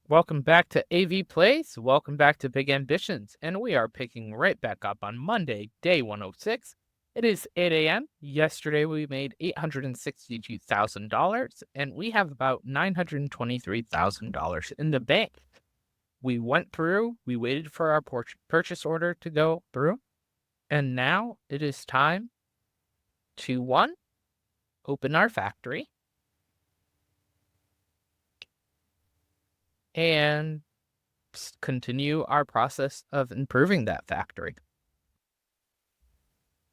Welcome back to AVPlays. Welcome back to Big Ambitions. And we are picking right back up on Monday, day 106. It is 8 a.m. Yesterday, we made $862,000, and we have about $923,000 in the bank. We went through, we waited for our purchase order to go through, and now it is time to open our factory and continue our process of improving that factory.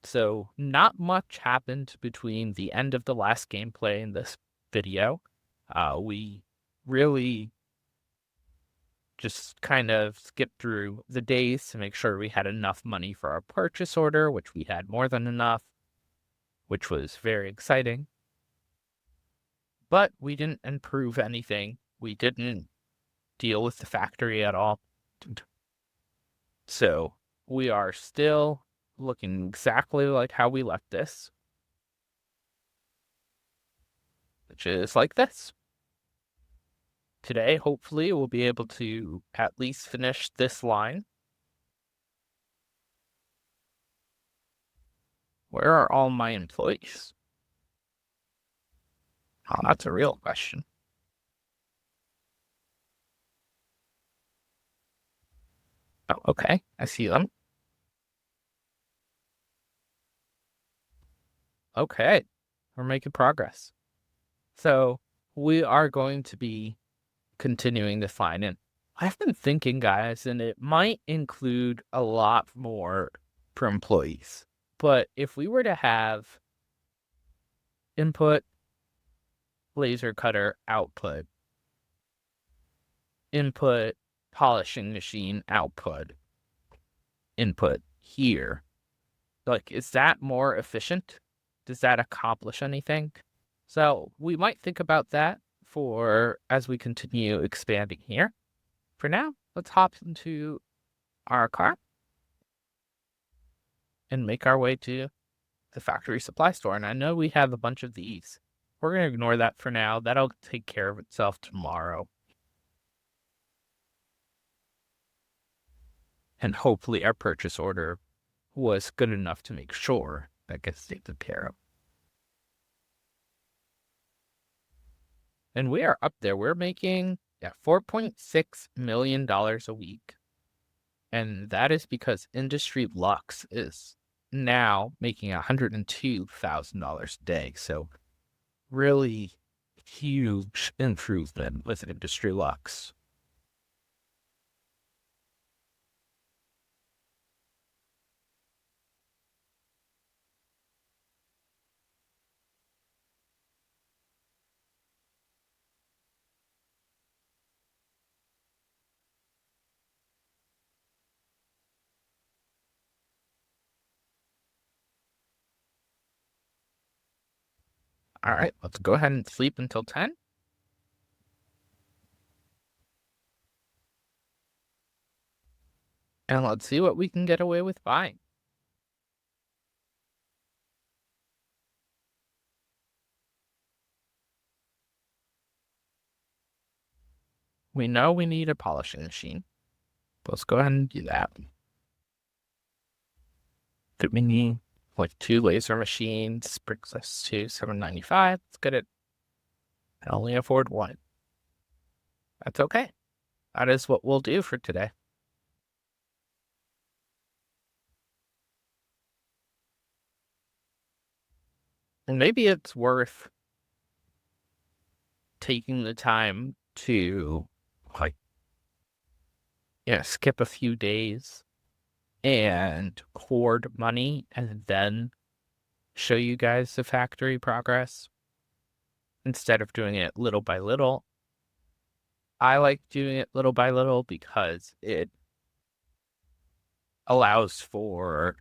So not much happened between the end of the last gameplay and this video. We really just kind of skipped through the days to make sure we had enough money for our purchase order, which we had more than enough, which was very exciting. But we didn't improve anything. We didn't deal with the factory at all. So we are still looking exactly like how we left this, which is like this. Today, hopefully, we'll be able to at least finish this line. Where are all my employees? Oh, that's a real question. Oh, okay. I see them. Okay. We're making progress. So we are going to be continuing this line. And I've been thinking, guys, and it might include a lot more for employees. But if we were to have input, laser cutter, output, input, polishing machine, output, input here, like, is that more efficient? Does that accomplish anything? So we might think about that for as we continue expanding here. For now, let's hop into our car and make our way to the factory supply store. And I know we have a bunch of these. We're going to ignore that for now. That'll take care of itself tomorrow. And hopefully our purchase order was good enough to make sure that gets taken care of. And we are up there. We're making $4.6 million a week. And that is because Industry Lux is now making $102,000 a day. So really huge improvement with Industry Lux. All right, let's go ahead and sleep until 10. And let's see what we can get away with buying. We know we need a polishing machine. Let's go ahead and do that. Do we need like 2 laser machines? Brings us to $795. Let's get it. I only afford 1. That's okay. That is what we'll do for today. And maybe it's worth taking the time to, like, skip a few days and hoard money and then show you guys the factory progress instead of doing it little by little. I like doing it little by little because it allows for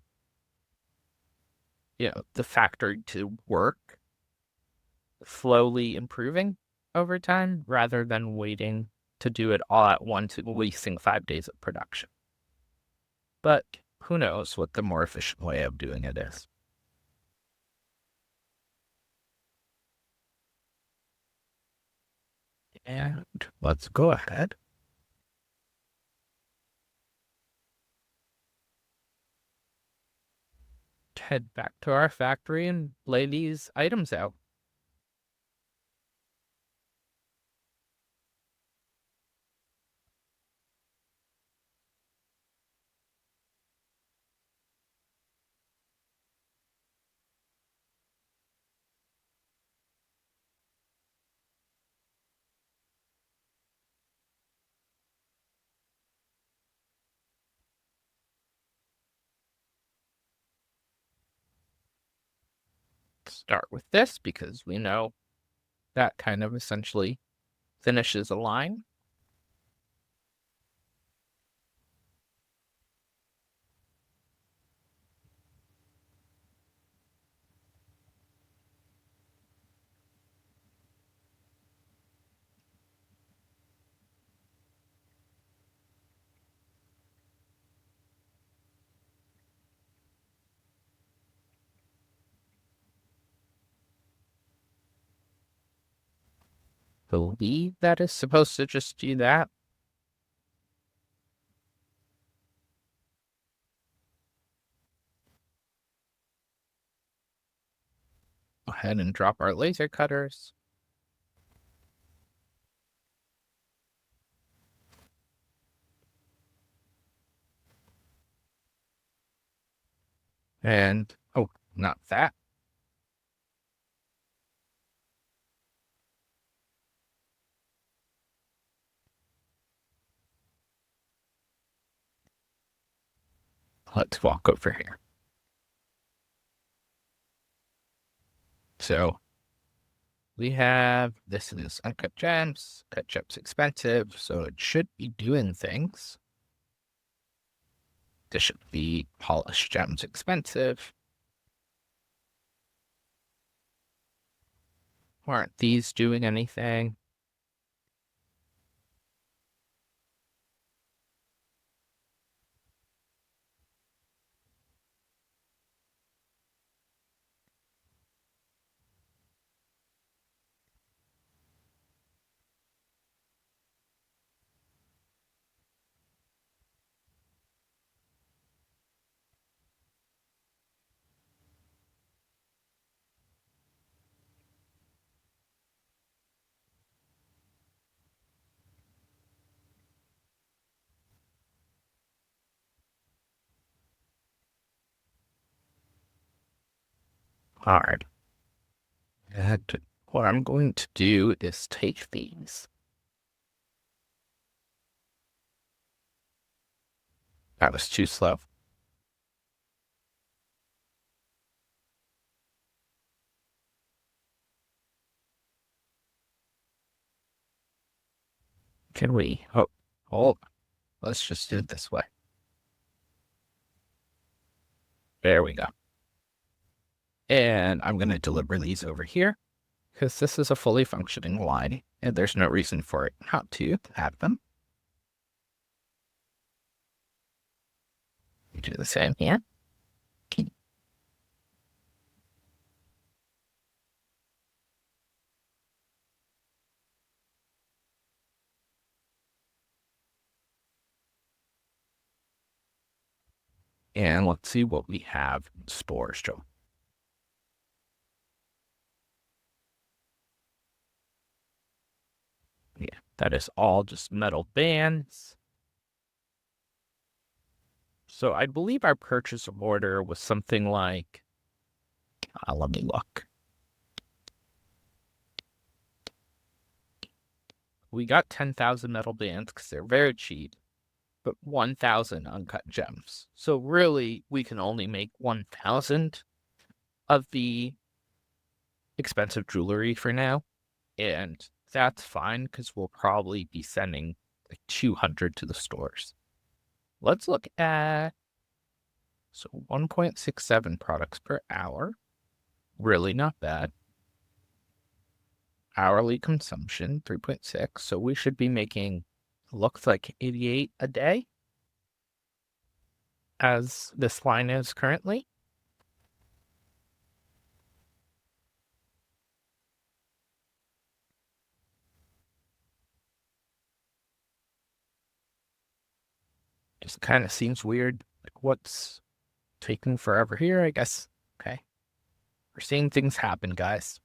the factory to work slowly improving over time rather than waiting to do it all at once and wasting 5 days of production. But who knows what the more efficient way of doing it is. And let's go ahead head back to our factory and lay these items out. Start with this because we know that kind of essentially finishes a line. Believe that is supposed to just do that. Go ahead and drop our laser cutters. And, oh, not that. Let's walk over here. So we have, this is uncut gems. Cut gems expensive, so it should be doing things. This should be polished gems expensive. Aren't these doing anything? All right. And what I'm going to do is take these. That was too slow. Can we? Oh, hold on. Let's just do it this way. There we go. And I'm going to deliver these over here because this is a fully functioning line and there's no reason for it not to have them. You do the same here. And let's see what we have in stores, Joe. Yeah, that is all just metal bands. So I believe our purchase order was something like, let me look. We got 10,000 metal bands because they're very cheap, but 1,000 uncut gems. So really, we can only make 1,000 of the expensive jewelry for now. And that's fine because we'll probably be sending like 200 to the stores. Let's look at, so 1.67 products per hour. Really not bad. Hourly consumption, 3.6. So we should be making, looks like 88 a day as this line is currently. Just kind of seems weird. Like, what's taking forever here? I guess We're seeing things happen, guys.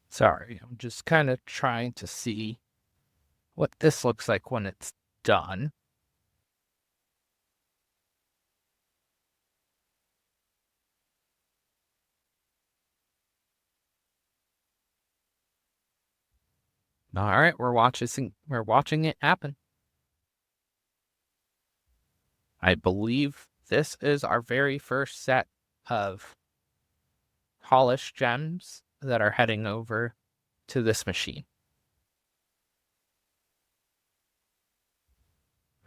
Sorry, I'm just kind of trying to see what this looks like when it's done. All right, we're watching it happen. I believe this is our very first set of polished gems that are heading over to this machine.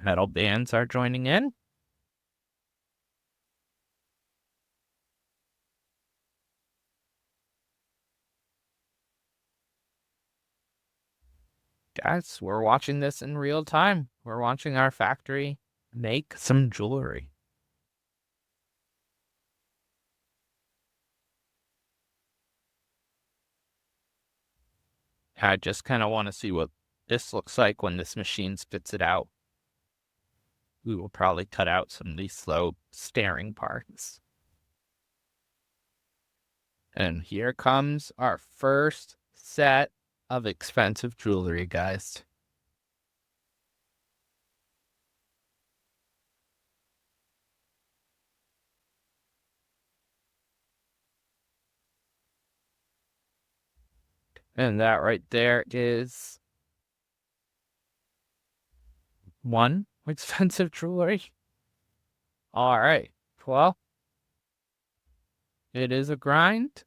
Metal bands are joining in. Guys, we're watching this in real time. We're watching our factory make some jewelry. I just kind of want to see what this looks like when this machine spits it out. We will probably cut out some of these slow staring parts. And here comes our first set of expensive jewelry, guys. And that right there is one expensive jewelry. All right. Well, it is a grind,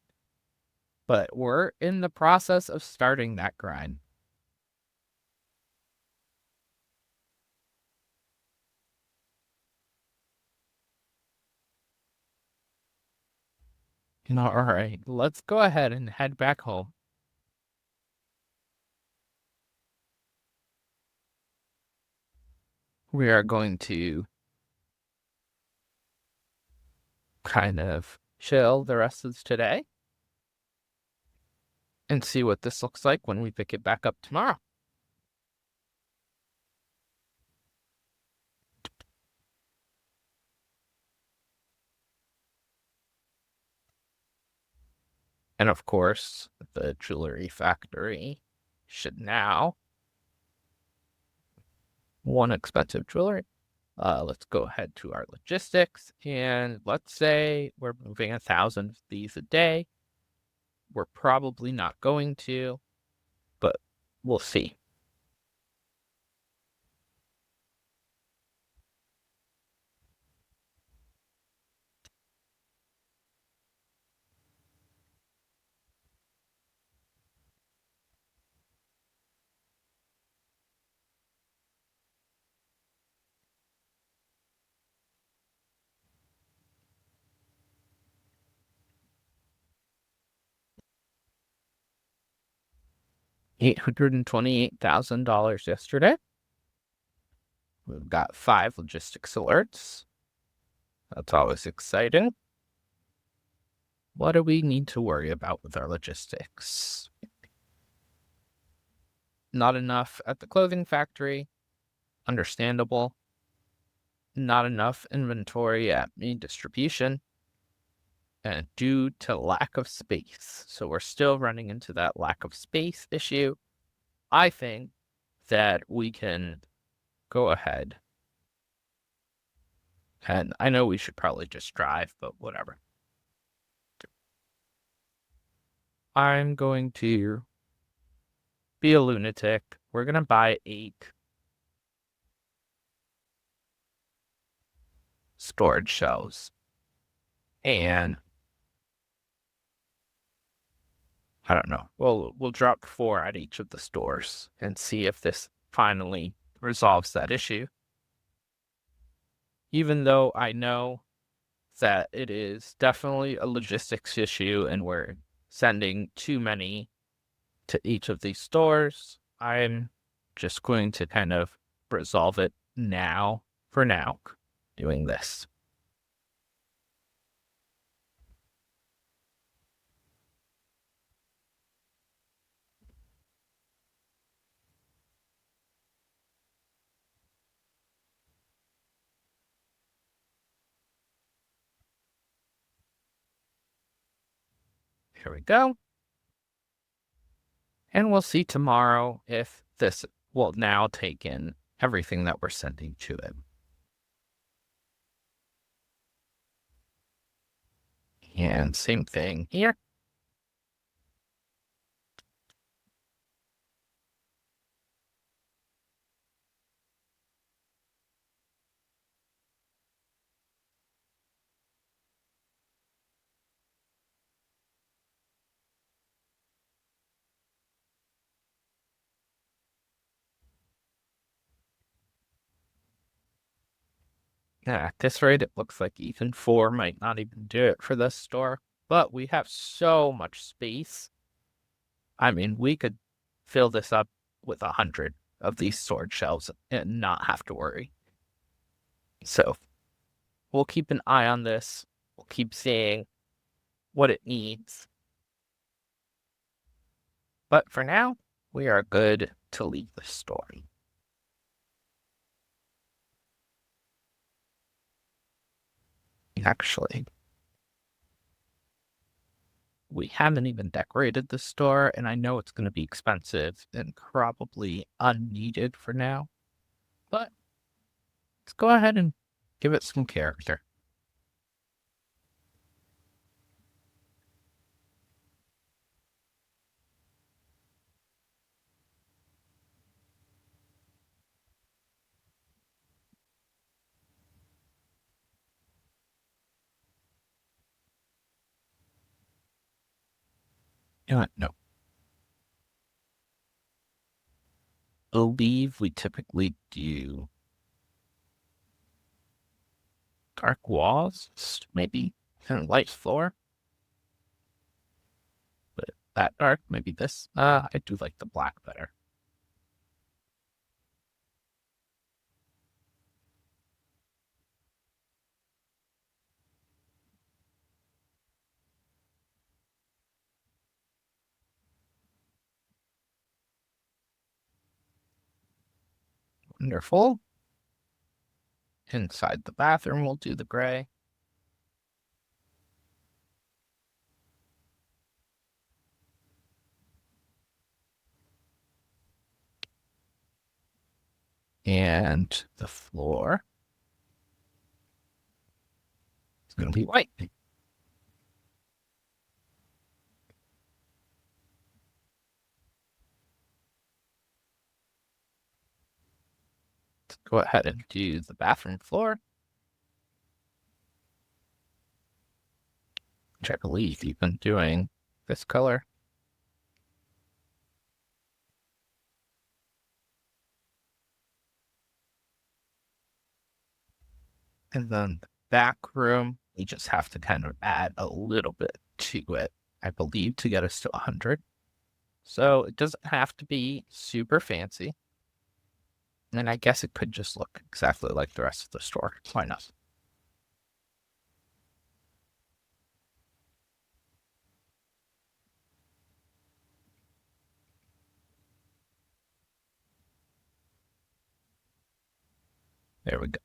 but we're in the process of starting that grind. All right, let's go ahead and head back home. We are going to kind of chill the rest of today and see what this looks like when we pick it back up tomorrow. And of course, the jewelry factory should now one expensive jewelry. Let's go ahead to our logistics, and let's say we're moving 1,000 of these a day. We're probably not going to, but we'll see. $828,000 yesterday. We've got 5 logistics alerts. That's always exciting. What do we need to worry about with our logistics? Not enough at the clothing factory. Understandable. Not enough inventory at main distribution. And due to lack of space. So we're still running into that lack of space issue. I think that we can go ahead. And I know we should probably just drive, but whatever. I'm going to be a lunatic. We're going to buy 8 storage shelves. And I don't know. We'll drop 4 at each of the stores and see if this finally resolves that issue. Even though I know that it is definitely a logistics issue and we're sending too many to each of these stores, I'm just going to kind of resolve it now, for now, doing this. Here we go. And we'll see tomorrow if this will now take in everything that we're sending to it. And same thing here. Yeah, at this rate, it looks like even 4 might not even do it for this store. But we have so much space. I mean, we could fill this up with 100 of these storage shelves and not have to worry. So we'll keep an eye on this. We'll keep seeing what it needs. But for now, we are good to leave the store. Actually, we haven't even decorated the store, and I know it's going to be expensive and probably unneeded for now. But let's go ahead and give it some character. You know what? No. Believe we typically do dark walls, maybe, and light floor. But that dark, maybe this. I do like the black better. Wonderful. Inside the bathroom, we'll do the gray. And the floor is going to be white. Let's go ahead and do the bathroom floor, which I believe you've been doing this color. And then the back room, we just have to kind of add a little bit to it, I believe, to get us to 100. So it doesn't have to be super fancy. And I guess it could just look exactly like the rest of the store. Why not? There we go.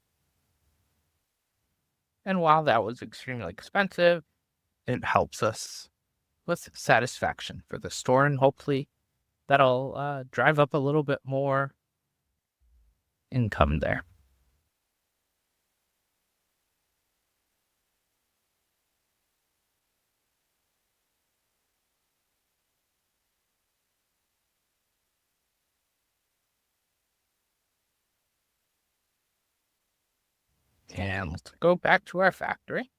And while that was extremely expensive, it helps us with satisfaction for the store, and hopefully that'll drive up a little bit more income there. And let's go back to our factory.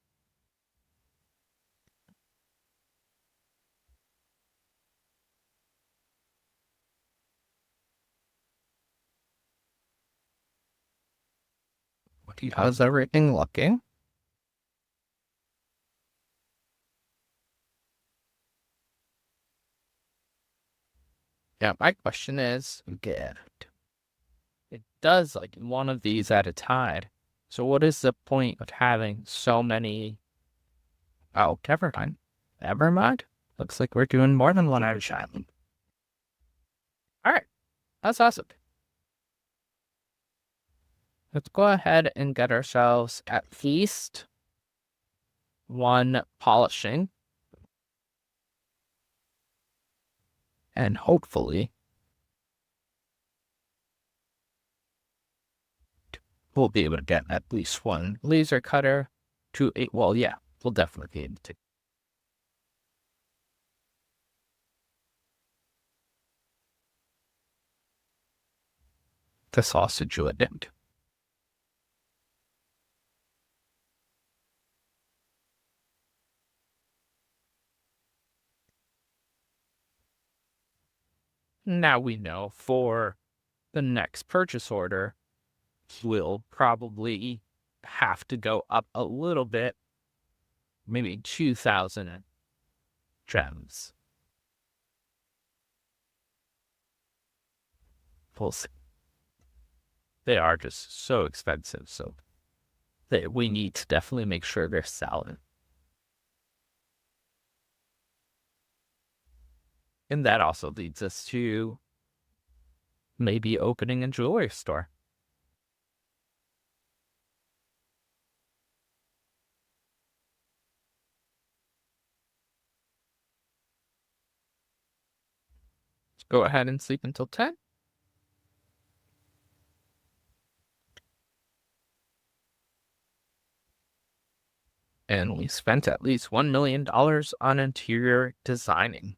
How's everything looking? Yeah, my question is, good. It does like one of these at a time. So what is the point of having so many? Oh, never mind. Never mind. Looks like we're doing more than one at a time. All right, that's awesome. Let's go ahead and get ourselves at least one polishing. And hopefully we'll be able to get at least one laser cutter to a, well, yeah, we'll definitely be able to. The sausage you it. Now we know for the next purchase order, we'll probably have to go up a little bit, maybe 2,000 gems. We'll see. They are just so expensive, so we need to definitely make sure they're selling. And that also leads us to maybe opening a jewelry store. Let's go ahead and sleep until 10. And we spent at least $1 million on interior designing.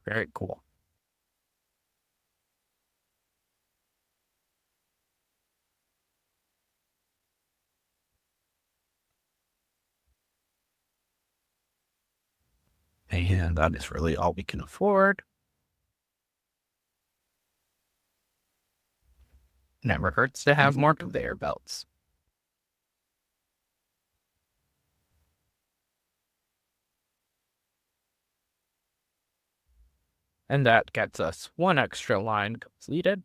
Very cool. And that is really all we can afford. Never hurts to have more conveyor belts. And that gets us one extra line completed.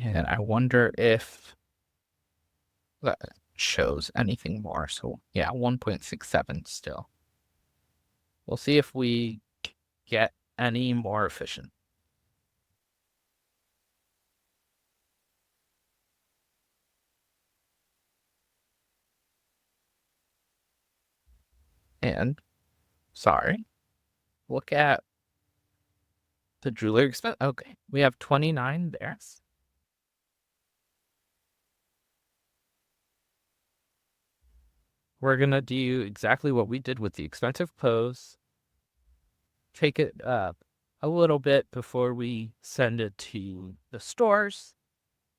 And I wonder if that shows anything more. So yeah, 1.67 still. We'll see if we get any more efficient. And sorry, look at the jewelry expense. Okay, we have 29 there. We're gonna do exactly what we did with the expensive clothes. Take it up a little bit before we send it to the stores.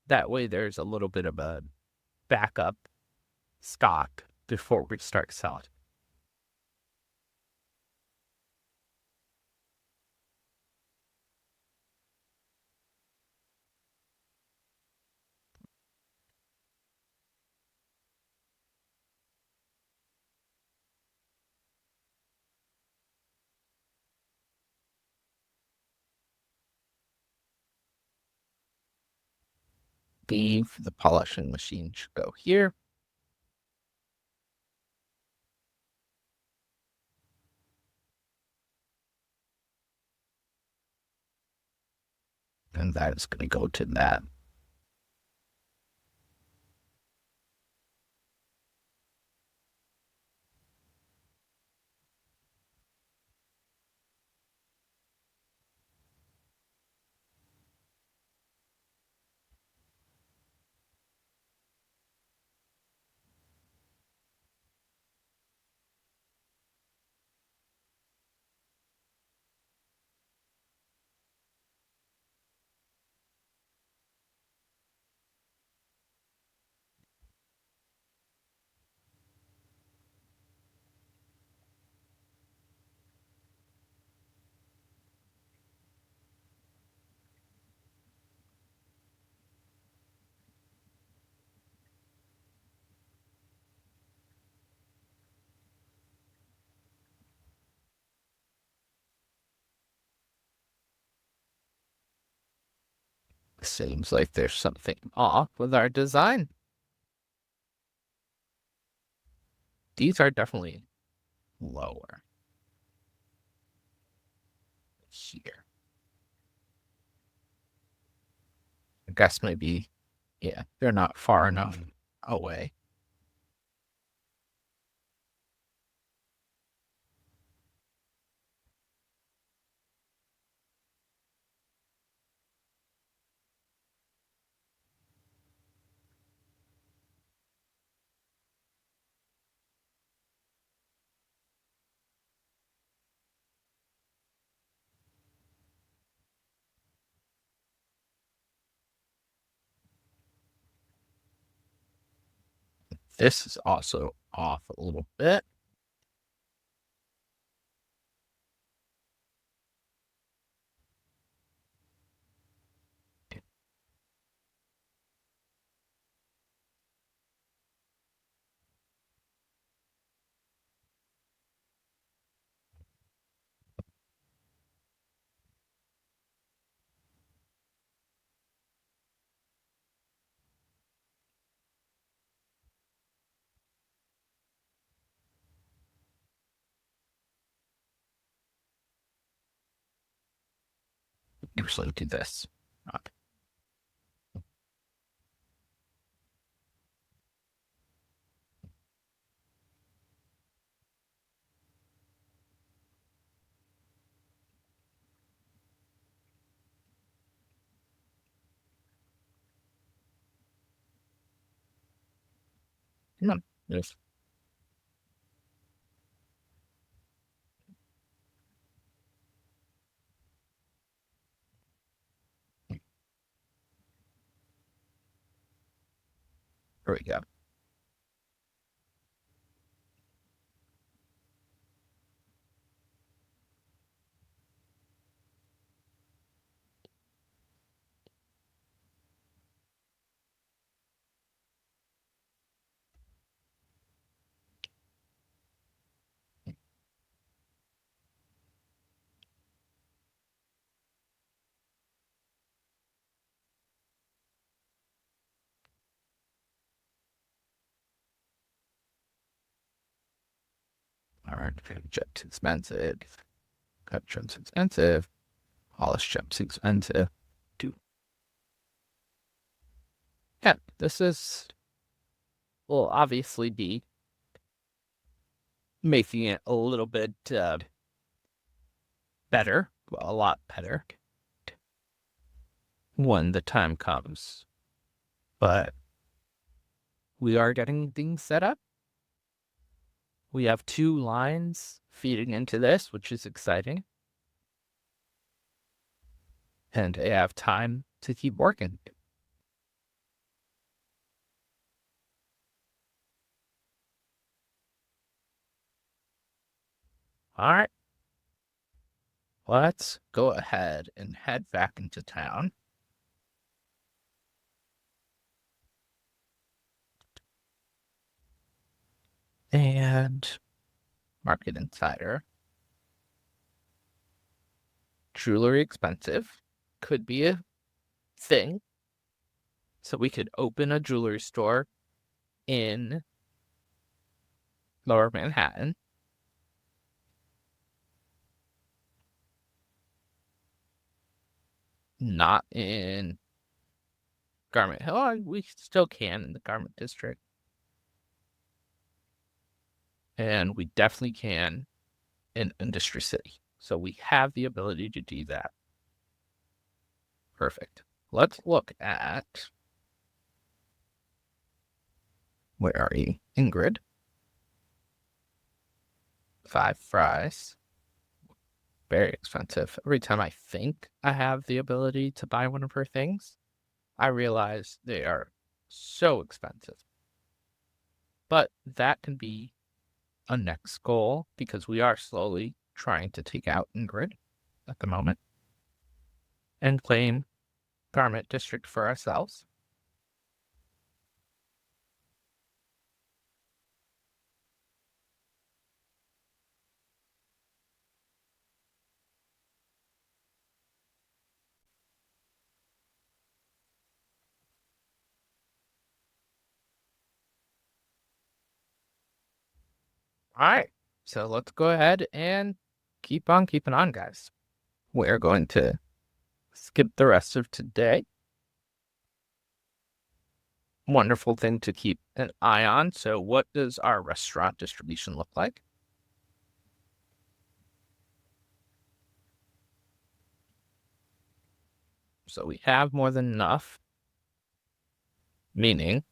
That way there's a little bit of a backup stock before we start selling. The polishing machine should go here. And that is going to go to that. Seems like there's something off with our design. These are definitely lower here. I guess maybe, yeah, they're not far enough away. This is also off a little bit. Usually do this. Okay. Come on. Yes. Here we go. All right. Jet's expensive. Cut trim's expensive. Polish chips expensive. Too. Yeah, this is will obviously be making it a little bit better, well, a lot better when the time comes. But we are getting things set up. We have 2 lines feeding into this, which is exciting. And I have time to keep working. All right. Let's go ahead and head back into town. And Market Insider. Jewelry expensive. Could be a thing. So we could open a jewelry store in Lower Manhattan. Not in Garment Hill. We still can in the Garment District. And we definitely can in Industry City. So we have the ability to do that. Perfect. Let's look at, where are you? Ingrid. 5 fries. Very expensive. Every time I think I have the ability to buy one of her things, I realize they are so expensive. But that can be a next goal because we are slowly trying to take out Ingrid at the moment and claim Garment District for ourselves. All right. So let's go ahead and keep on keeping on, guys. We're going to skip the rest of today. Wonderful thing to keep an eye on. So what does our restaurant distribution look like? So we have more than enough, meaning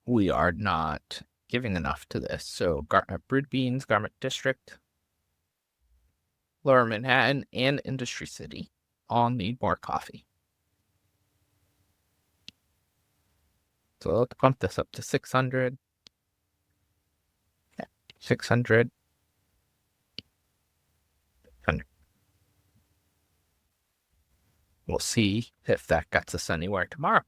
we are not giving enough to this. So Brood Beans, Garment District, Lower Manhattan, and Industry City all need more coffee. So let's bump this up to 600. Yeah, 600. 100. We'll see if that gets us anywhere tomorrow.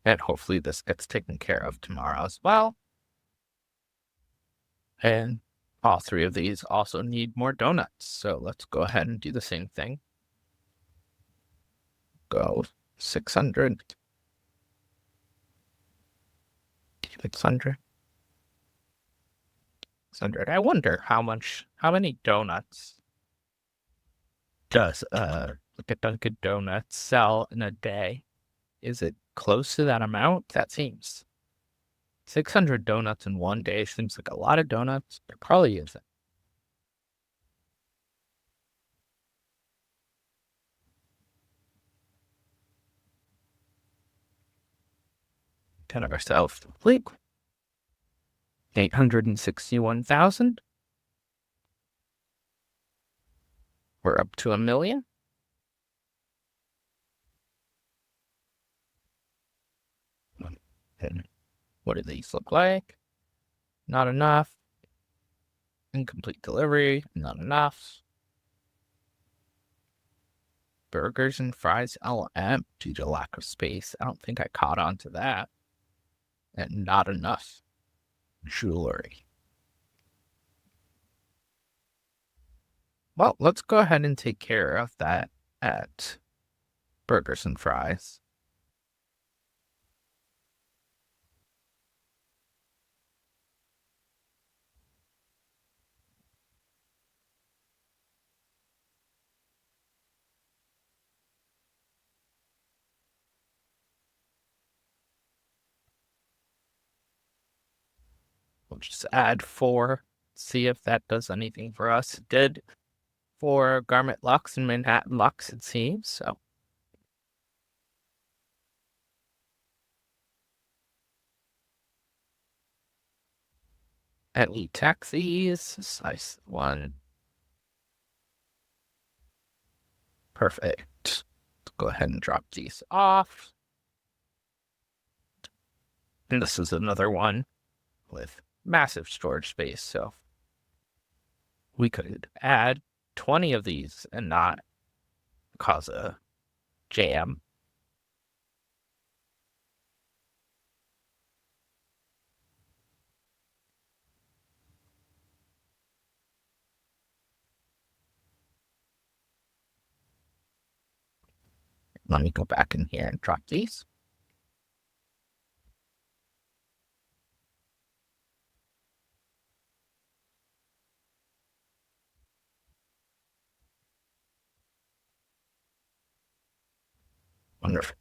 And hopefully this gets taken care of tomorrow as well. And all three of these also need more donuts. So let's go ahead and do the same thing. Go 600. 600. 600. I wonder how many donuts does like a Dunkin' Donuts sell in a day? Is it close to that amount? That seems 600 donuts in one day seems like a lot of donuts. It probably isn't. Ten of ourselves complete. 861,000. We're up to 1,000,000. And what do these look like? Not enough. Incomplete delivery. Not enough. Burgers and fries LM due to lack of space. I don't think I caught on to that. And not enough. Jewelry. Well, let's go ahead and take care of that at Burgers and Fries. We'll just add 4, see if that does anything for us. It did for Garment Lux and Manhattan Lux, it seems. So elite taxis, size 1. Perfect. Let's go ahead and drop these off. And this is another one with massive storage space. So we could add 20 of these and not cause a jam. Let me go back in here and drop these. Wonderful.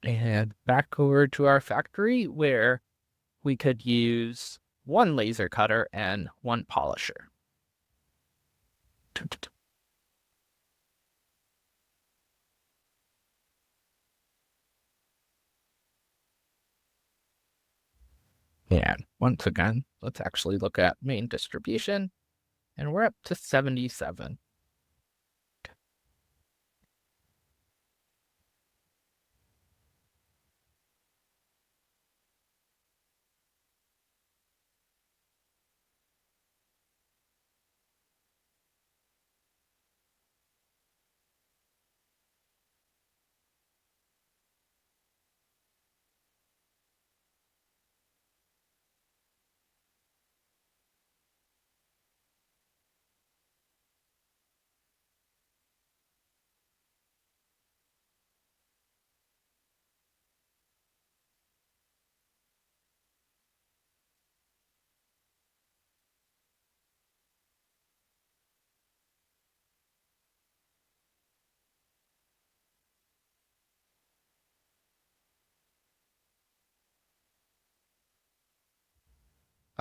And back over to our factory where we could use 1 laser cutter and 1 polisher. And once again, let's actually look at main distribution, and we're up to 77.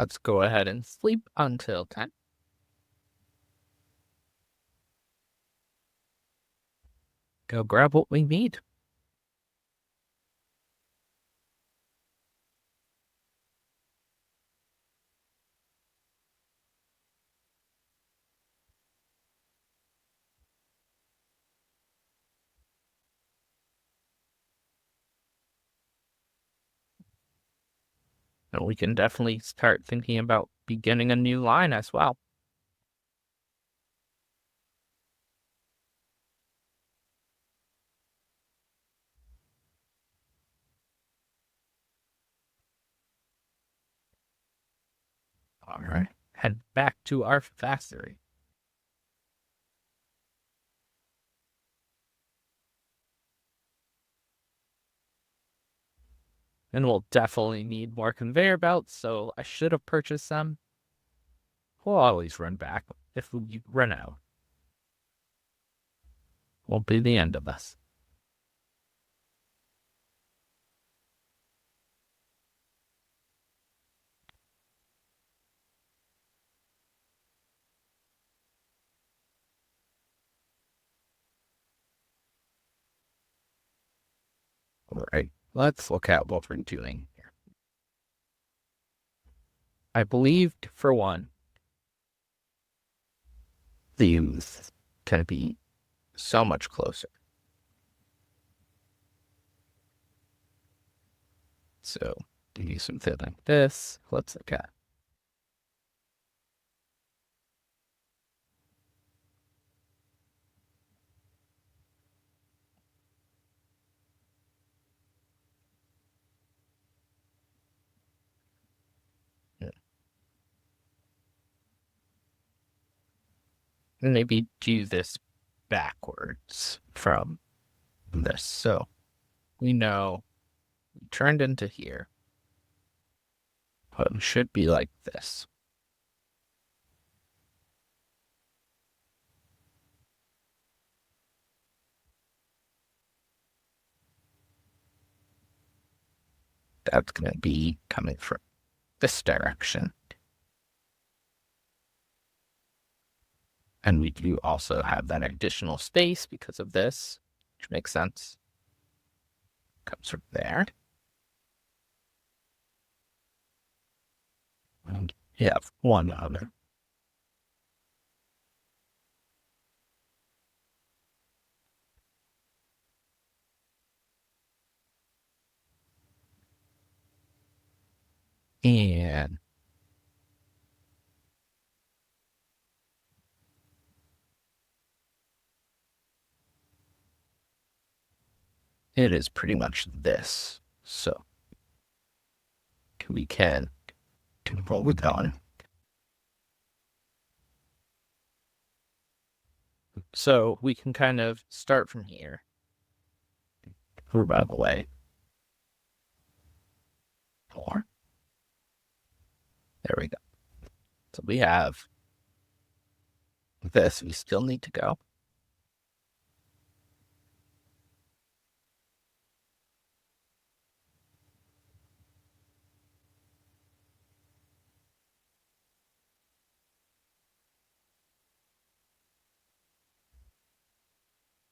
Let's go ahead and sleep until 10. Go grab what we need. And we can definitely start thinking about beginning a new line as well. All right. Head back to our factory. And we'll definitely need more conveyor belts, so I should have purchased some. We'll always run back if we run out. Won't be the end of us. All right, let's look at what we're doing here. I believed, for one, these can be so much closer. So, do something like this. Let's look at. Maybe do this backwards from this. So we know we turned into here, but it should be like this. That's going to be coming from this direction. And we do also have that additional space because of this, which makes sense. Comes from there. And you have one other. And it is pretty much this. So we can roll it on. So we can kind of start from here. Move out of the way. 4. There we go. So we have this. We still need to go.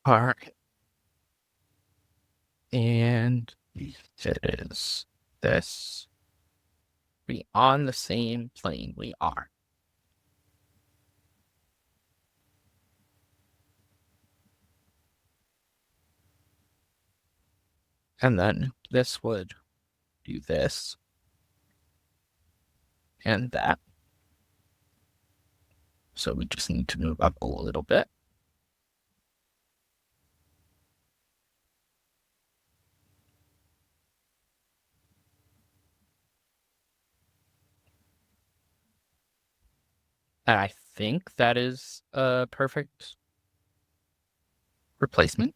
All right. And it is this. Be on the same plane we are. And then this would do this and that. So we just need to move up a little bit. And I think that is a perfect replacement.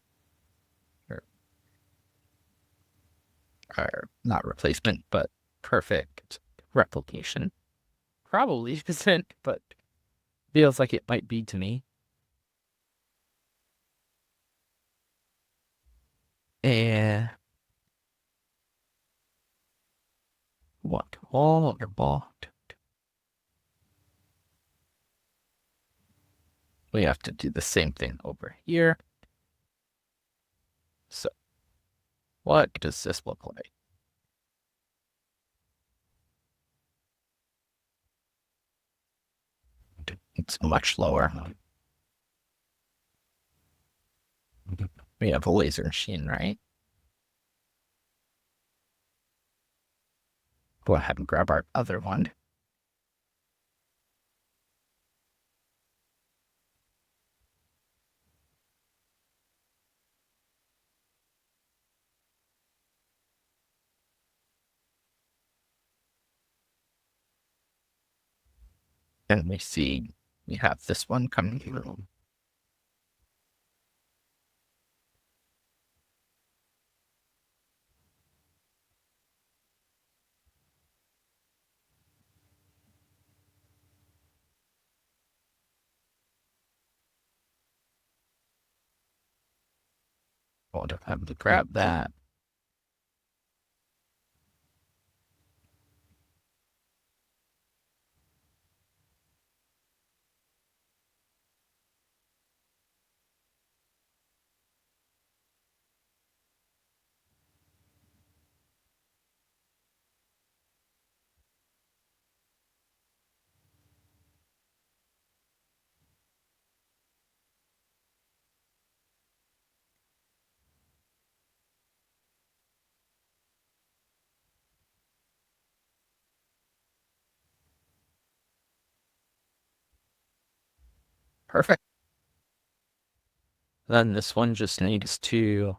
Or not replacement, but perfect replication. Probably isn't, but feels like it might be to me. And what? All your ball. we have to do the same thing over here. So what does this look like? It's much lower. We have a laser machine, right? Go ahead and grab our other one. And we see we have this one coming through. We'll have to grab that. Perfect. Then this one just needs to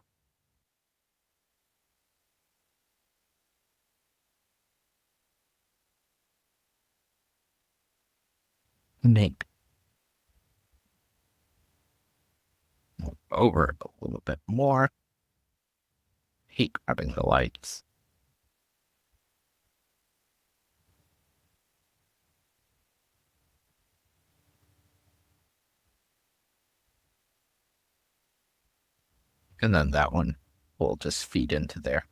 make over a little bit more. Hate grabbing the lights. And then that one will just feed into there.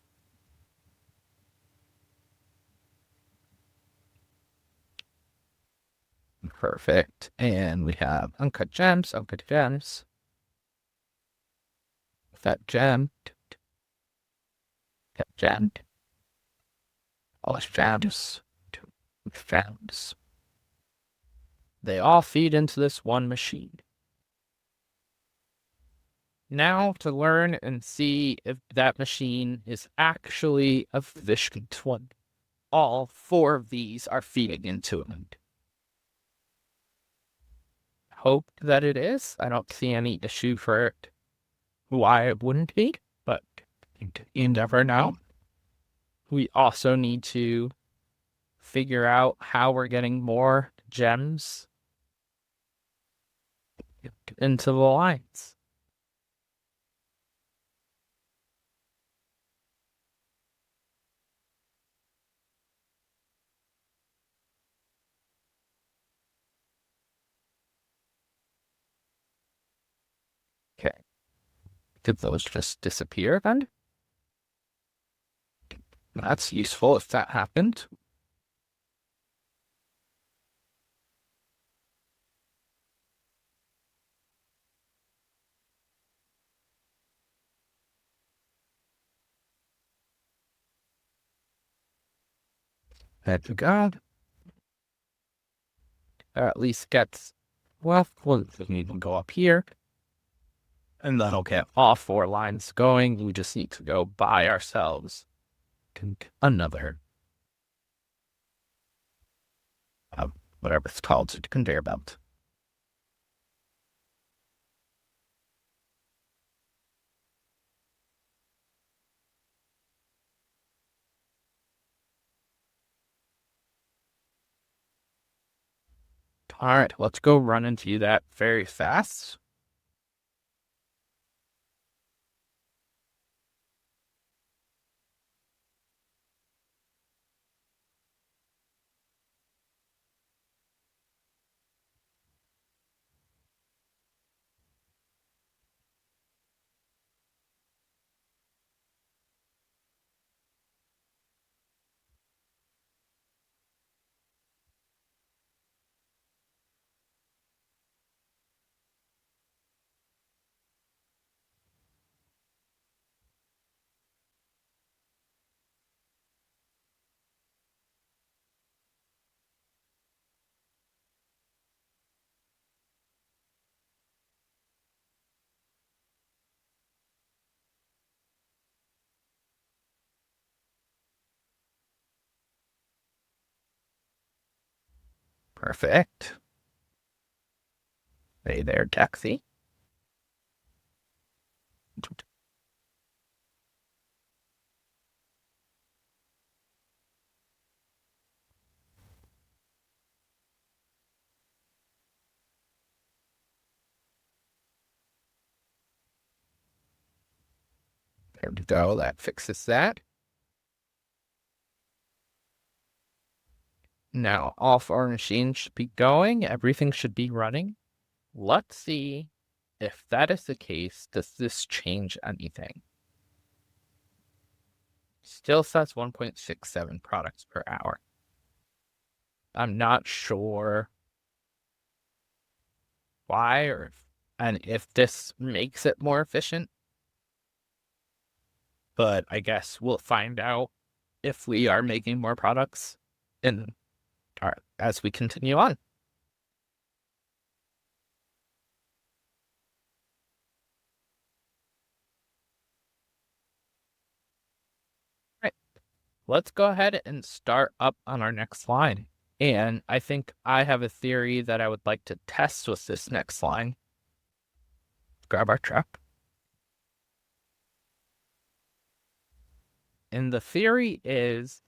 Perfect. And we have uncut gems, that gem, that gem, polished gems, gems. They all feed into this one machine. Now to learn and see if that machine is actually a efficient one. All four of these are feeding into it. Hope that it is. I don't see any issue for it. Why it wouldn't be, but you never know. We also need to figure out how we're getting more gems into the lines. Okay. Did those just disappear then? That's useful if that happened. There we go. At least gets, well, we'll need to go up here. And that'll get all four lines going. We just need to go buy ourselves another, whatever it's called, conveyor belt. All right, let's go run into that very fast. Perfect. Hey there, taxi. There we go. That fixes that. Now, all four machines should be going. Everything should be running. Let's see if that is the case. Does this change anything? Still says 1.67 products per hour. I'm not sure why and if this makes it more efficient, but I guess we'll find out if we are making more products in as we continue on. Right. Let's go ahead and start up on our next slide. And I think I have a theory that I would like to test with this next line. Grab our truck. And the theory is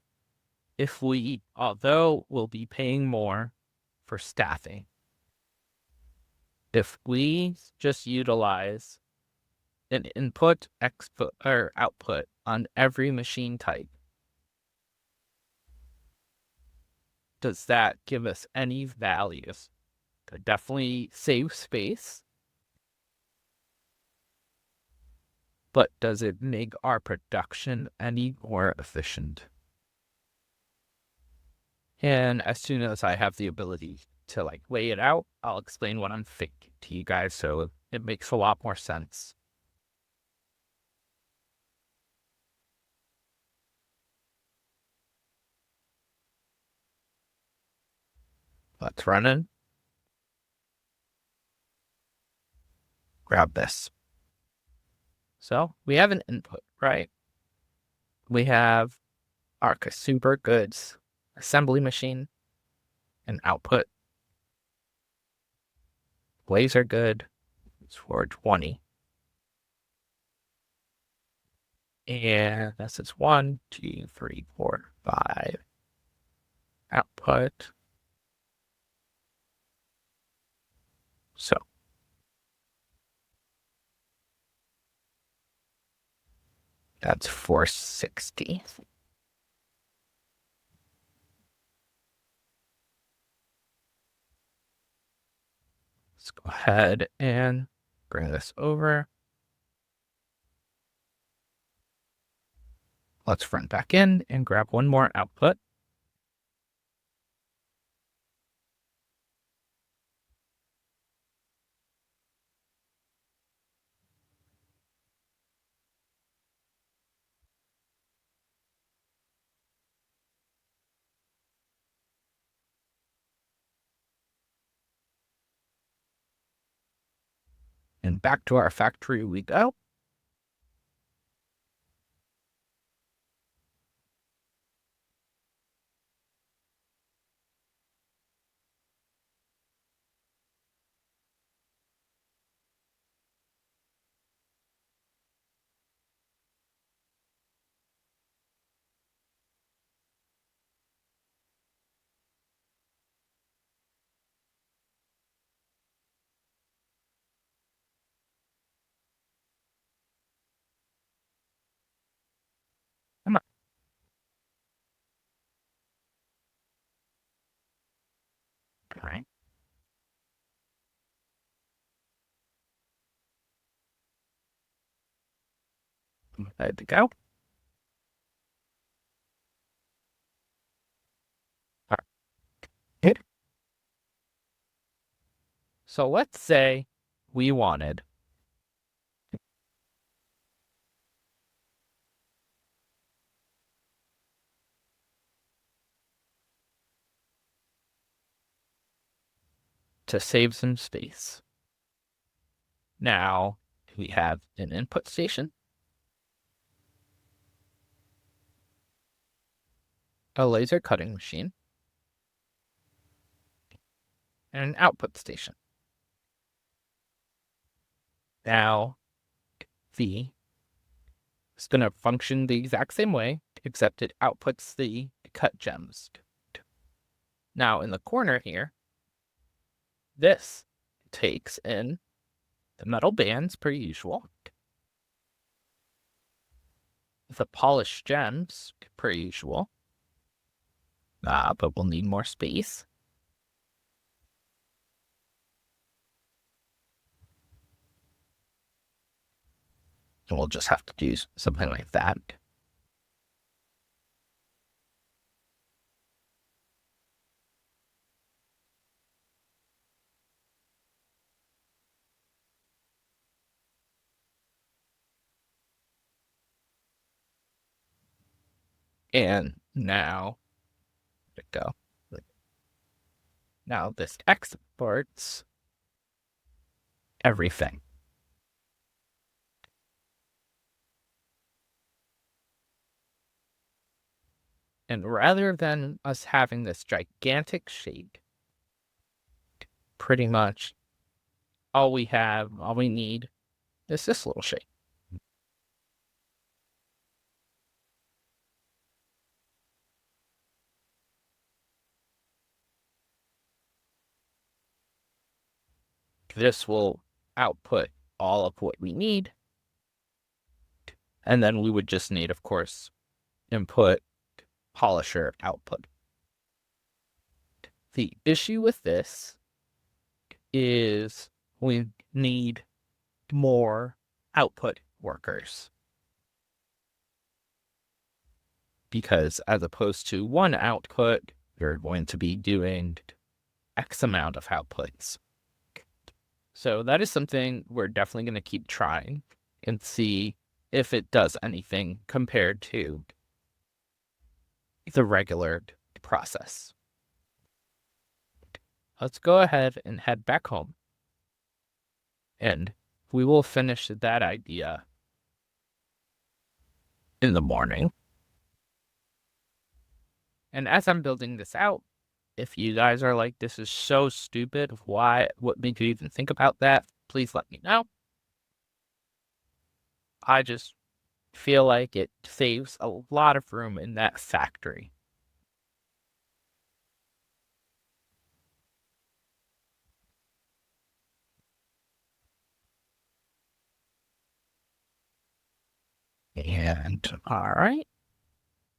if we, although we'll be paying more for staffing, if we just utilize an input, or output on every machine type, does that give us any values? Could definitely save space, but does it make our production any more efficient? And as soon as I have the ability to like lay it out, I'll explain what I'm thinking to you guys so it makes a lot more sense. Let's run in. Grab this. So we have an input, right? We have our super goods assembly machine and output. Laser good. It's for 20. And this is 1, 2, 3, 4, 5. Output. So that's 460. Let's go ahead and bring this over. Let's run back in and grab one more output. And back to our factory we go. Come on. All right. Good to go. All right. Good. So let's say we wanted to save some space. Now we have an input station, a laser cutting machine, and an output station. Now, V is going to function the exact same way, except it outputs the cut gems. Now, in the corner here, this takes in the metal bands per usual, the polished gems per usual, but we'll need more space. And we'll just have to do something like that. And now, let it go. Now this exports everything. And rather than us having this gigantic shake, pretty much all we need is this little shake. This will output all of what we need. And then we would just need, of course, input, polisher, output. The issue with this is we need more output workers. Because as opposed to one output, you're going to be doing X amount of outputs. So that is something we're definitely going to keep trying and see if it does anything compared to the regular process. Let's go ahead and head back home. And we will finish that idea in the morning. And as I'm building this out, if you guys are like, this is so stupid, what made you even think about that? Please let me know. I just feel like it saves a lot of room in that factory. And all right,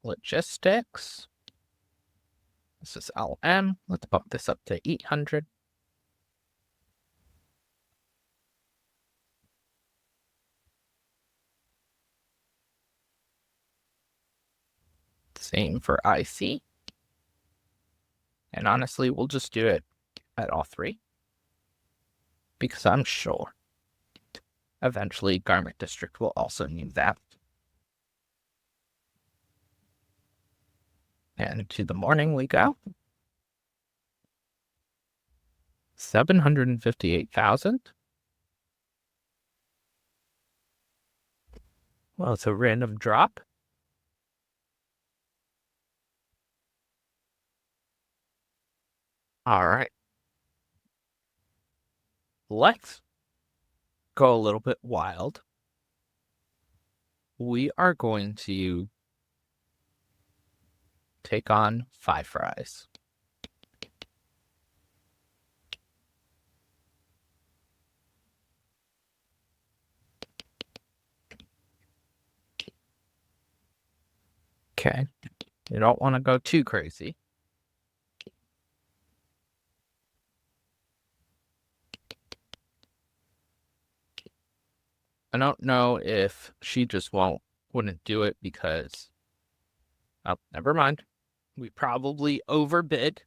logistics. This is LM. Let's bump this up to 800. Same for IC. And honestly, we'll just do it at all three, because I'm sure eventually Garment District will also need that. And to the morning we go. 758,000. Well, it's a random drop. All right. Let's go a little bit wild. We are going to take on 5 fries. Okay. You don't want to go too crazy. I don't know if she just wouldn't do it because, oh, never mind. We probably overbid,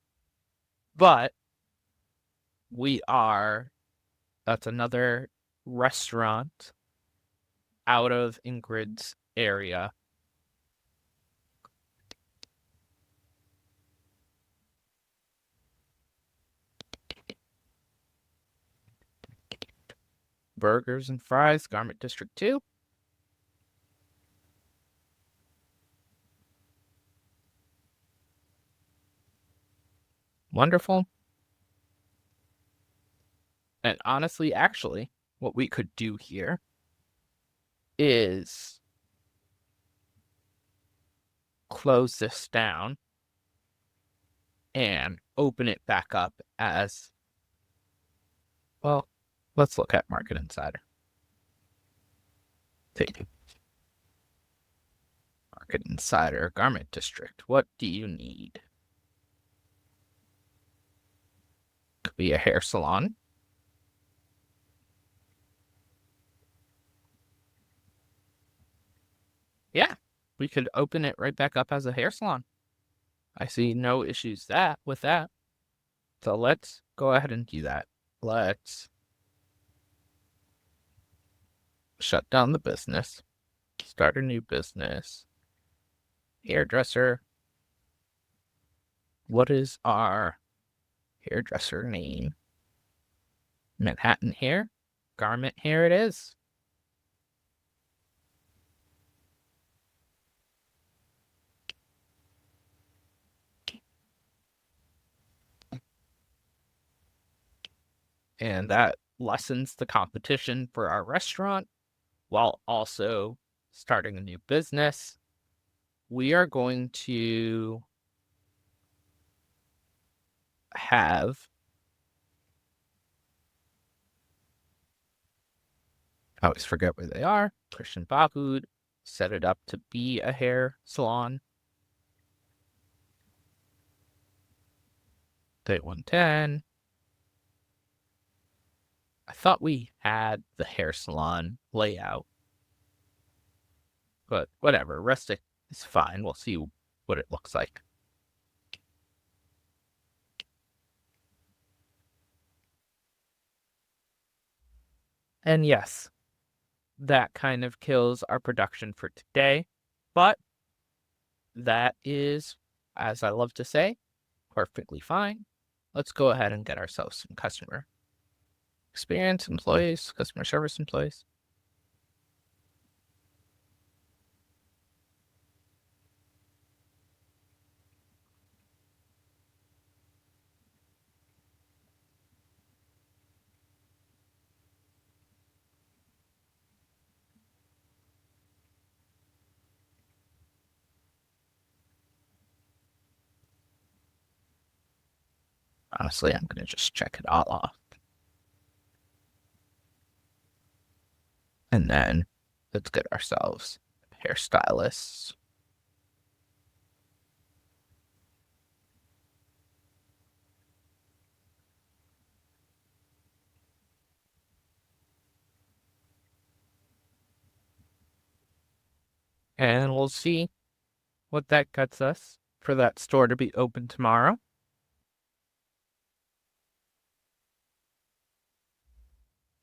but that's another restaurant out of Ingrid's area. Burgers and fries, Garment District 2. Wonderful. And honestly, actually, what we could do here is close this down and open it back up as, well, let's look at Market Insider. Take Market Insider, Garment District. What do you need? Could be a hair salon. Yeah, we could open it right back up as a hair salon. I see no issues with that. So let's go ahead and do that. Let's shut down the business, start a new business. Hairdresser. What is our hairdresser name? Manhattan Hair? Garment Hair it is. And that lessens the competition for our restaurant while also starting a new business. We are going to have, I always forget where they are, Christian Bahud, set it up to be a hair salon. Day 110. I thought we had the hair salon layout, but whatever. Rustic is fine. We'll see what it looks like. And yes, that kind of kills our production for today, but that is, as I love to say, perfectly fine. Let's go ahead and get ourselves some customer experience employees, customer service employees. Honestly, I'm going to just check it all off. And then let's get ourselves hairstylists. And we'll see what that gets us for that store to be open tomorrow.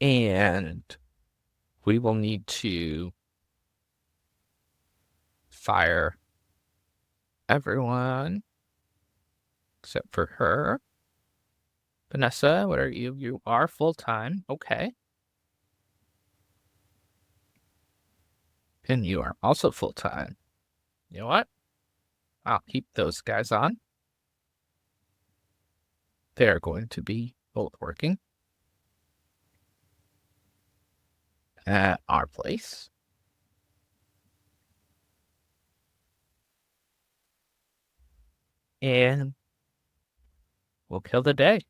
And we will need to fire everyone except for her. Vanessa, what are you? You are full-time. Okay. And you are also full-time. You know what? I'll keep those guys on. They're going to be both working at our place. And we'll kill the day.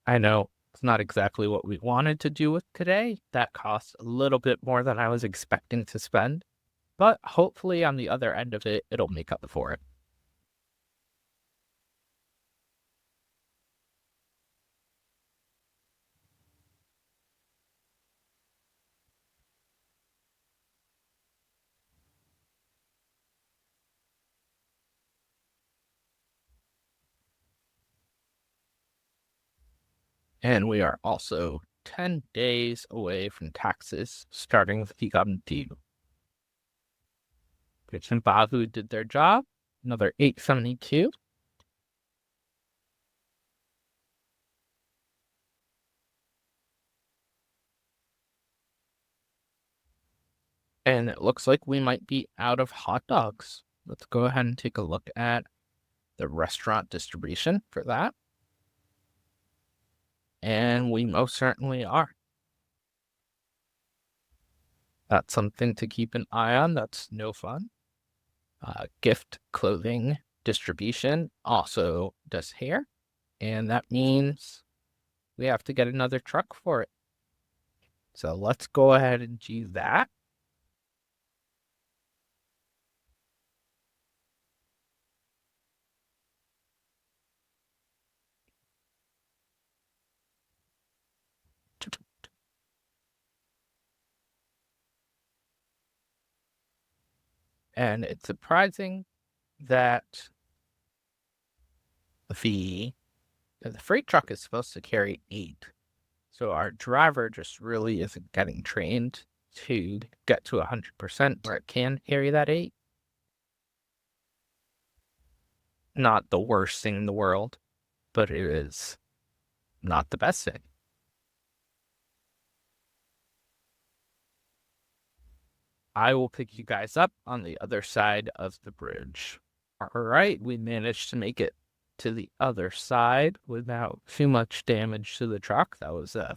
I know it's not exactly what we wanted to do with today. That costs a little bit more than I was expecting to spend. But hopefully on the other end of it, it'll make up for it. And we are also 10 days away from taxes starting with the due. Pitch and Bahu did their job. Another 872. And it looks like we might be out of hot dogs. Let's go ahead and take a look at the restaurant distribution for that. And we most certainly are. That's something to keep an eye on. That's no fun. Gift clothing distribution also does hair, and that means we have to get another truck for it. So let's go ahead and do that. And it's surprising that the freight truck is supposed to carry 8. So our driver just really isn't getting trained to get to 100% where it can carry that 8. Not the worst thing in the world, but it is not the best thing. I will pick you guys up on the other side of the bridge. All right, we managed to make it to the other side without too much damage to the truck. That was a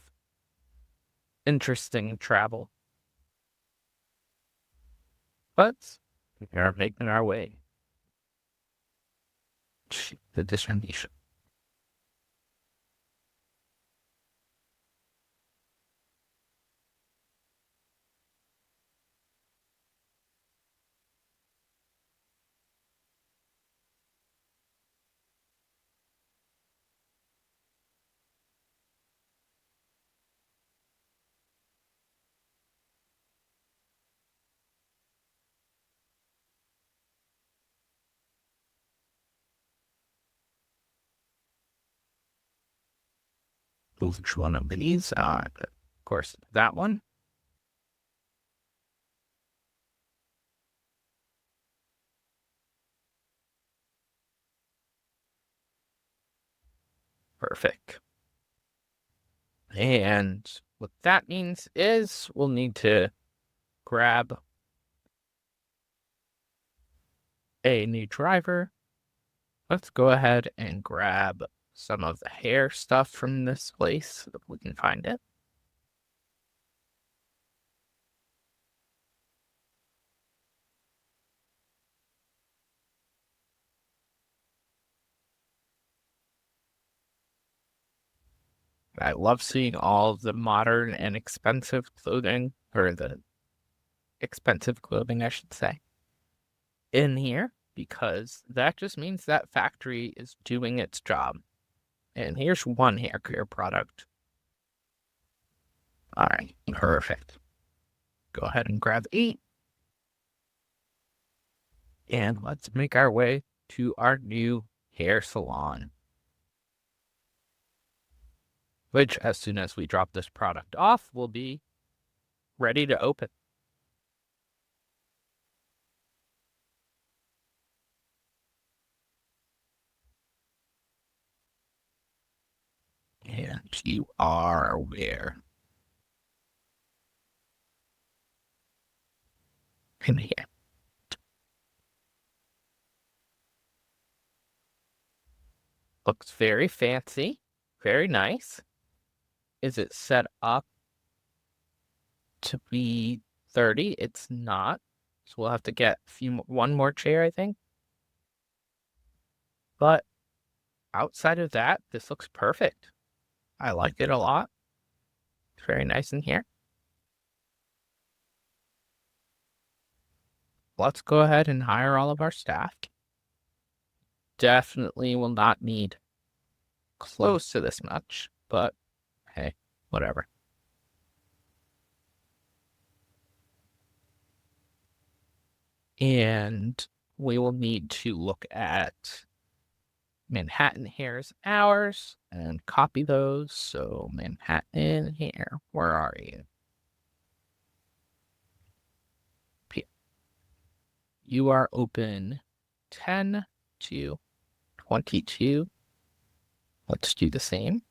interesting travel. But we are making our way to the distribution. Which one of these? Of course, that one. Perfect. And what that means is we'll need to grab a new driver. Let's go ahead and grab some of the hair stuff from this place if we can find it. I love seeing all of the modern and expensive clothing, or the expensive clothing, I should say, in here, because that just means that factory is doing its job. And here's one hair care product. All right, perfect. Go ahead and grab 8. And let's make our way to our new hair salon. Which, as soon as we drop this product off, will be ready to open. And you are where? In here. Looks very fancy. Very nice. Is it set up to be 30? It's not. So we'll have to get one more chair, I think. But outside of that, this looks perfect. I like it a lot. It's very nice in here. Let's go ahead and hire all of our staff. Definitely will not need close to this much, but hey, whatever. And we will need to look at Manhattan Hair's hours and copy those. So Manhattan Hair, where are you? You are open 10 to 22. Let's do the same.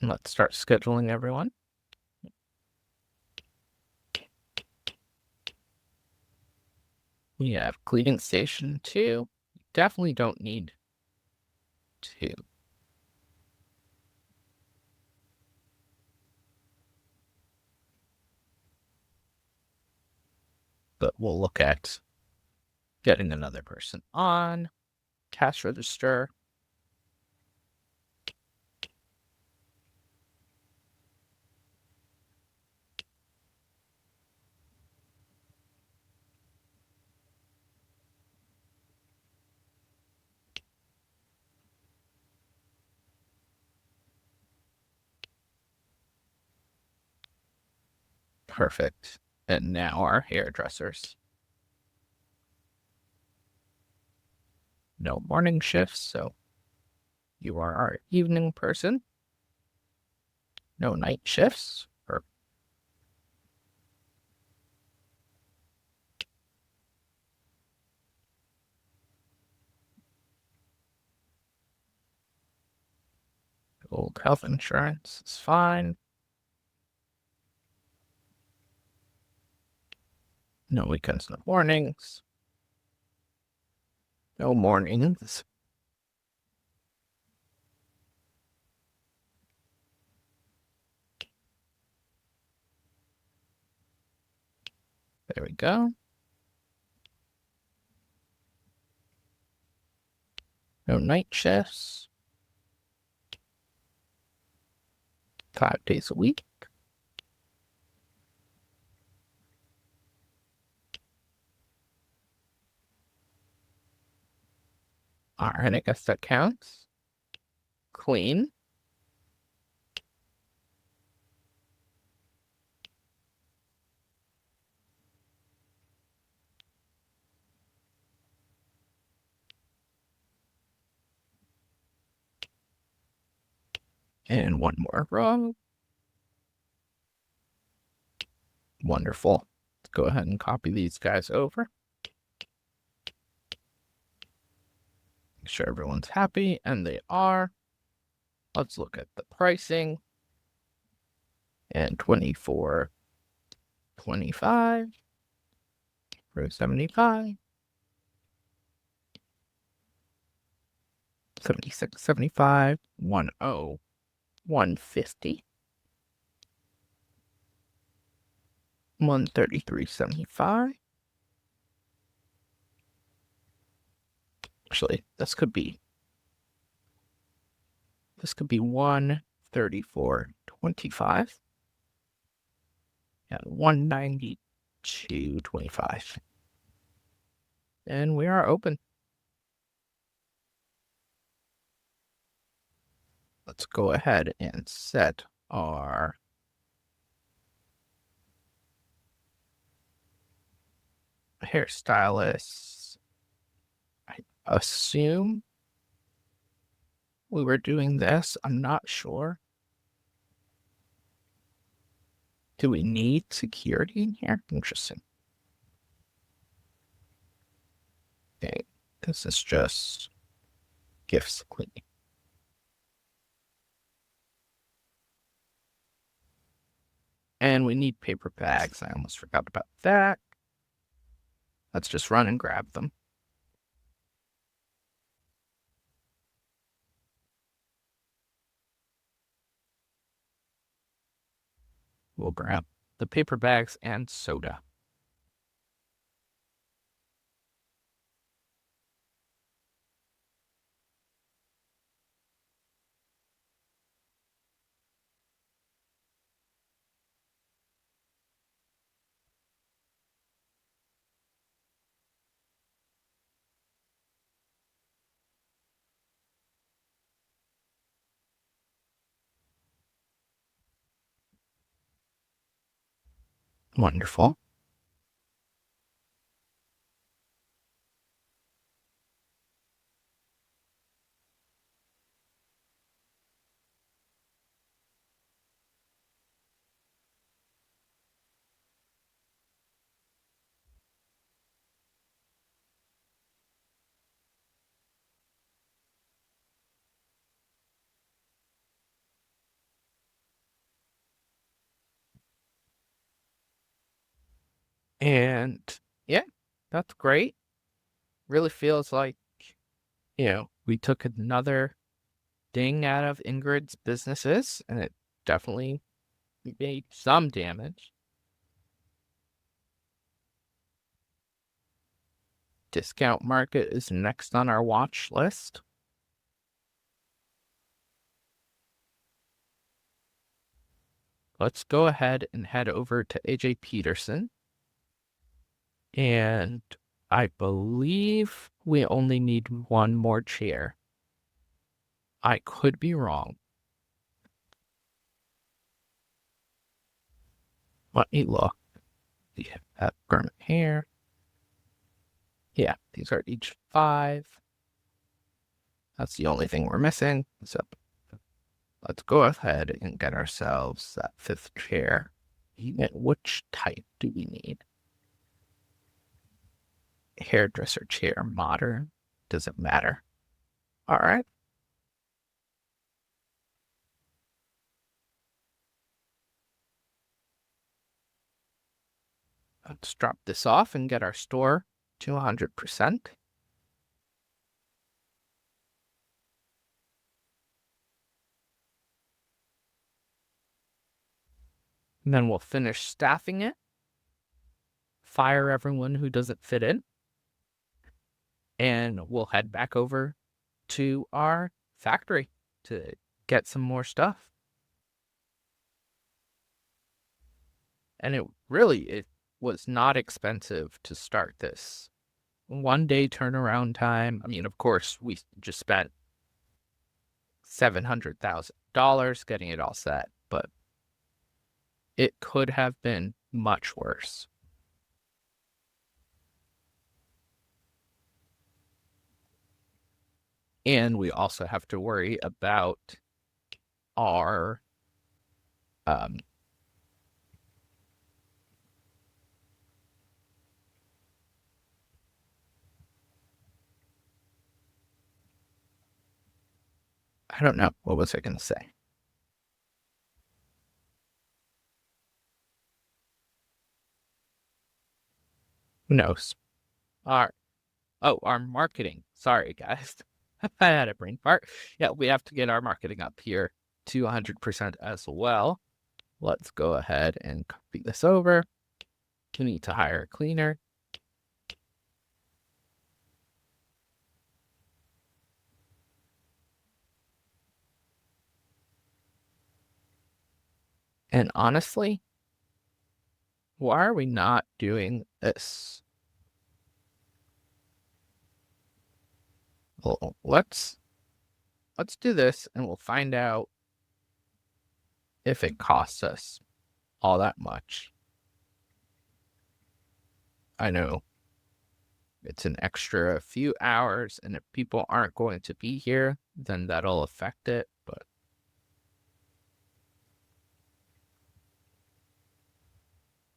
And let's start scheduling everyone. We have cleaning station 2. Definitely don't need 2. But we'll look at getting another person on. Cash register. Perfect. And now our hairdressers. No morning shifts, so you are our evening person. No night shifts. Or old health insurance is fine. No weekends, no mornings. No mornings. There we go. No night shifts. 5 days a week. All right, I guess that counts. Clean. And one more row. Wonderful. Let's go ahead and copy these guys over. Make sure everyone's happy, and they are. Let's look at the pricing. And 24, 25, row 75, 76, 75, 10, 150, 133.75. Actually, this could be 134.25 and 192.25. And we are open. Let's go ahead and set our hairstylist. I assume we were doing this. I'm not sure. Do we need security in here? Interesting. Okay, this is just gifts cleaning. And we need paper bags. I almost forgot about that. Let's just run and grab them. We'll grab the paper bags and soda. Wonderful. And yeah, That's great. Really feels like, we took another ding out of Ingrid's businesses, and it definitely made some damage. Discount market is next on our watch list. Let's go ahead and head over to AJ Peterson. And I believe we only need one more chair. I could be wrong. Let me look. We have permanent hair. Yeah, these are each 5. That's the only thing we're missing. So let's go ahead and get ourselves that 5th chair. And which type do we need? Hairdresser chair, modern. Doesn't matter. All right. Let's drop this off and get our store to 100%. And then we'll finish staffing it, fire everyone who doesn't fit in, and we'll head back over to our factory to get some more stuff. And it was not expensive to start this. 1 day turnaround time. I mean, of course, we just spent $700,000 getting it all set, but it could have been much worse. And we also have to worry about our I don't know. What was I going to say? Who knows? Our marketing. Sorry, guys. I had a brain fart. Yeah, we have to get our marketing up here to 100% as well. Let's go ahead and copy this over. We need to hire a cleaner. And honestly, why are we not doing this? Well, let's do this and we'll find out if it costs us all that much. I know it's an extra few hours, and if people aren't going to be here, then that'll affect it, but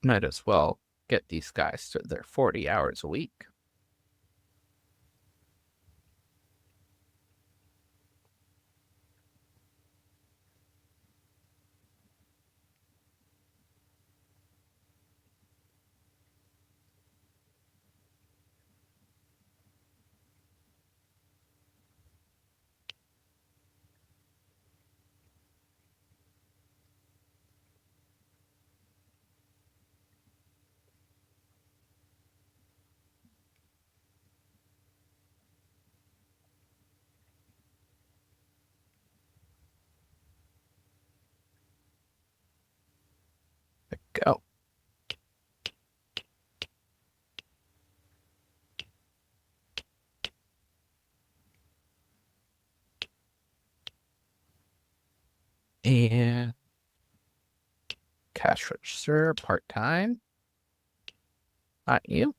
might as well get these guys to their 40 hours a week. Go. And cash register part-time. Not you.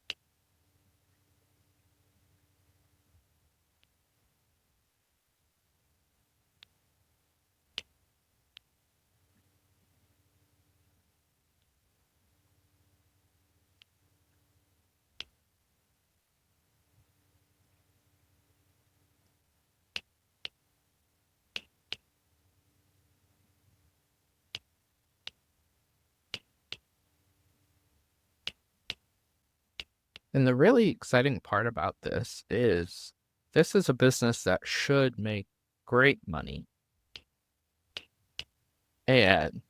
And the really exciting part about this is a business that should make great money. And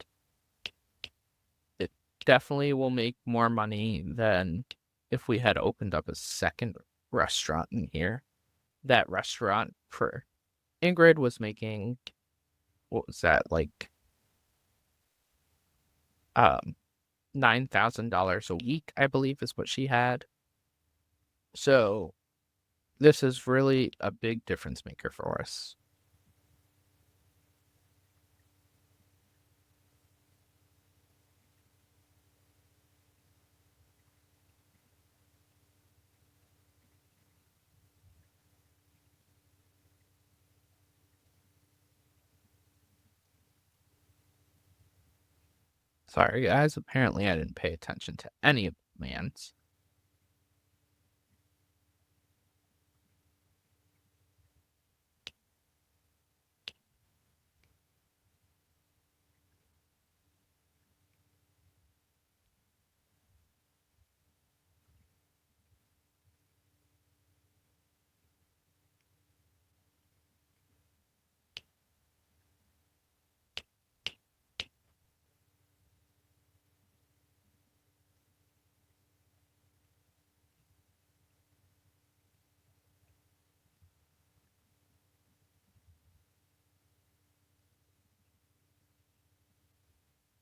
it definitely will make more money than if we had opened up a second restaurant in here. That restaurant for Ingrid was making, what was that, like um $9,000 a week, I believe is what she had. So this is really a big difference maker for us. Sorry, guys. Apparently, I didn't pay attention to any of the commands.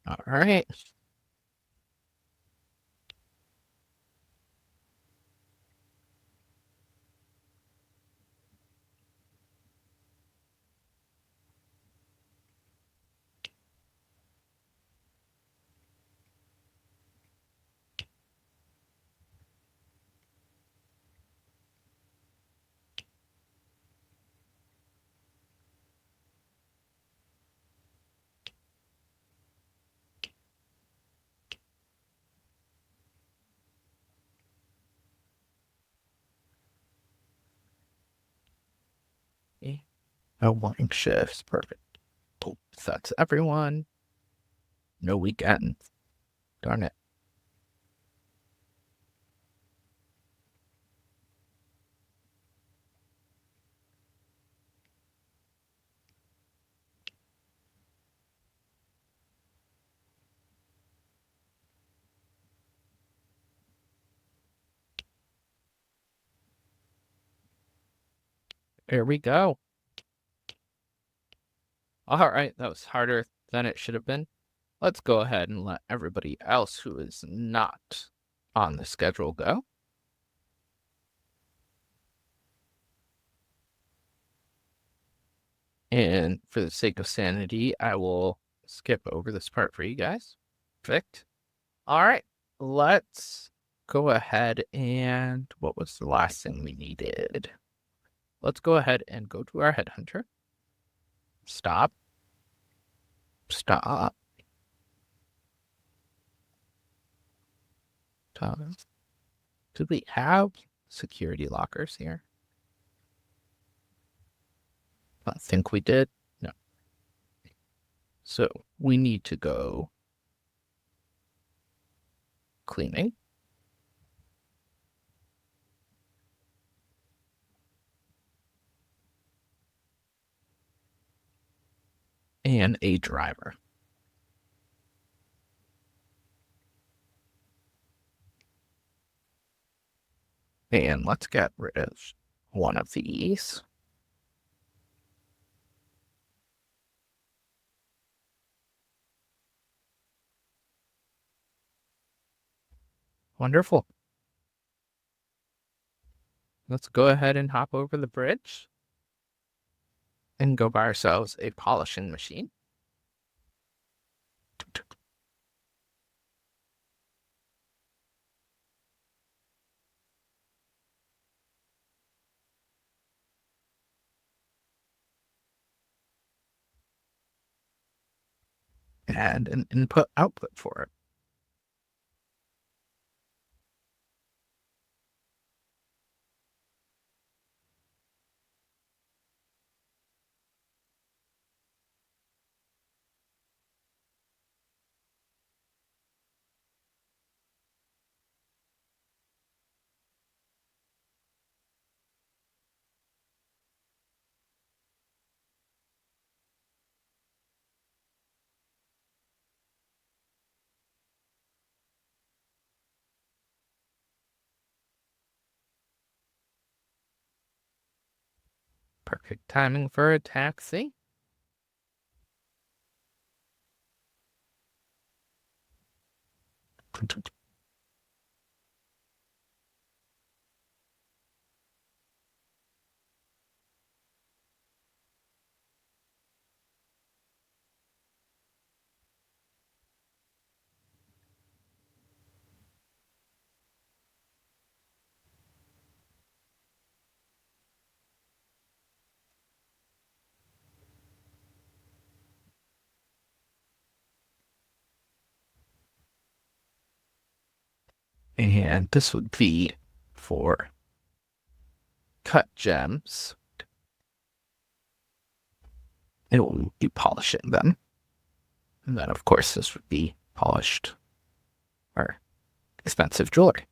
All right. No morning shifts. Perfect. Oh, that's everyone. No weekends. Darn it. Here we go. All right. That was harder than it should have been. Let's go ahead and let everybody else who is not on the schedule go. And for the sake of sanity, I will skip over this part for you guys. Perfect. All right. Let's go ahead and what was the last thing we needed? Let's go ahead and go to our headhunter. Stop. Stop. Stop. Do we have security lockers here? I think we did. No. So we need to go cleaning and a driver. And let's get rid of one of these. Wonderful. Let's go ahead and hop over the bridge and go buy ourselves a polishing machine. And an input output for it. Perfect timing for a taxi. And this would be for cut gems. It will be polishing them. And then, of course, this would be polished or expensive jewelry.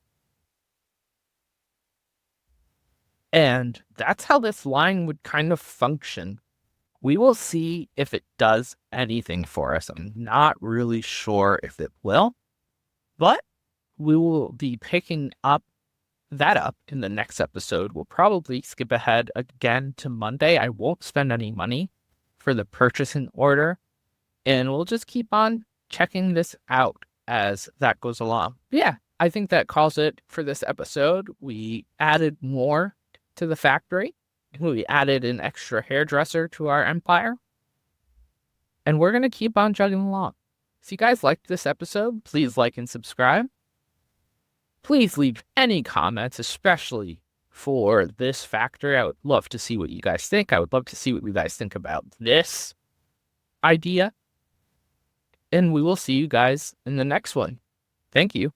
And that's how this line would kind of function. We will see if it does anything for us. I'm not really sure if it will, but we will be picking up in the next episode. We'll probably skip ahead again to Monday. I won't spend any money for the purchasing order, and we'll just keep on checking this out as that goes along. Yeah, I think that calls it for this episode. We added more to the factory. We added an extra hairdresser to our empire. And we're going to keep on chugging along. So you guys liked this episode, please like and subscribe. Please leave any comments, especially for this factory. I would love to see what you guys think. I would love to see what you guys think about this idea. And we will see you guys in the next one. Thank you.